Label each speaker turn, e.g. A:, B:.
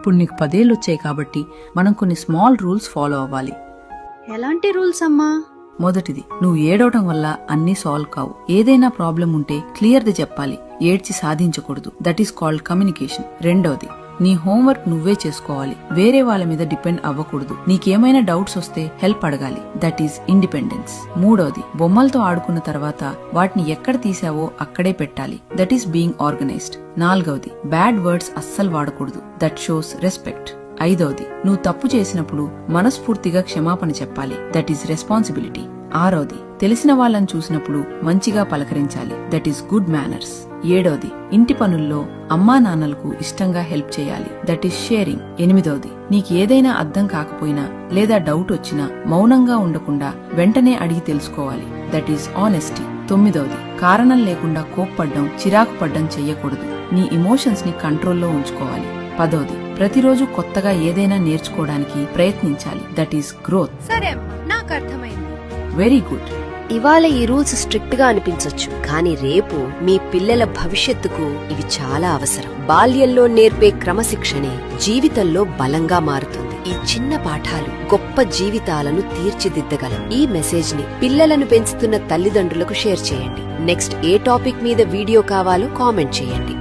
A: ఇప్పుడు నీకు 10 ఏళ్ళు వచ్చాయి కాబట్టి మనం కొన్ని స్మాల్ రూల్స్ ఫాలో అవ్వాలి.
B: ఎలాంటి రూల్స్ అమ్మా?
A: మొదటిది, నువ్వు ఏడవటం వల్ల అన్నీ సాల్వ్ కావు. ఏదైనా ప్రాబ్లం ఉంటే క్లియర్ది చెప్పాలి, ఏడ్చి సాధించకూడదు. That is called communication. రెండవది, నీ హోంవర్క్ నువ్వే చేసుకోవాలి, వేరే వాళ్ళ మీద డిపెండ్ అవ్వకూడదు. నీకేమైనా డౌట్స్ వస్తే హెల్ప్ అడగాలి. That is independence. మూడవది, బొమ్మలతో ఆడుకున్న తర్వాత వాటిని ఎక్కడ తీసావో అక్కడే పెట్టాలి. That is being organised. నాలుగవది, బ్యాడ్ వర్డ్స్ అస్సలు వాడకూడదు. That shows respect. ఐదవది, నువ్వు తప్పు చేసినప్పుడు మనస్ఫూర్తిగా క్షమాపణ చెప్పాలి. That is responsibility. ఆరవది, తెలిసిన వాళ్ళని చూసినప్పుడు మంచిగా పలకరించాలి. That is good manners. ఏడవది, ఇంటి పనుల్లో అమ్మా నాన్నలకు ఇష్టంగా హెల్ప్ చేయాలి. That is sharing. ఎనిమిదవది, నీకు ఏదైనా అర్థం కాకపోయినా లేదా డౌట్ వచ్చినా మౌనంగా ఉండకుండా వెంటనే అడిగి తెలుసుకోవాలి. That is honesty. తొమ్మిదవది, కారణం లేకుండా కోప్పడ్డం, చిరాకు పడ్డం చెయ్యకూడదు. నీ ఎమోషన్స్ ని కంట్రోల్లో ఉంచుకోవాలి. పదవది, ప్రతిరోజు కొత్తగా ఏదైనా నేర్చుకోవడానికి ప్రయత్నించాలి. That is growth.
B: సరే, నాకు అర్థమైంది.
A: Very good.
C: ఇవాళ ఈ రూల్స్ స్ట్రిక్ట్ గా అనిపించొచ్చు, కానీ రేపు మీ పిల్లల భవిష్యత్తుకు ఇవి చాలా అవసరం. బాల్యంలో నేర్పే క్రమశిక్షణే జీవితంలో బలంగా మారుతుంది. ఈ చిన్న పాఠాలు గొప్ప జీవితాలను తీర్చిదిద్దగలవు. ఈ మెసేజ్ ని పిల్లలను పెంచుతున్న తల్లిదండ్రులకు షేర్ చేయండి. నెక్స్ట్ ఏ టాపిక్ మీద వీడియో కావాలో కామెంట్ చేయండి.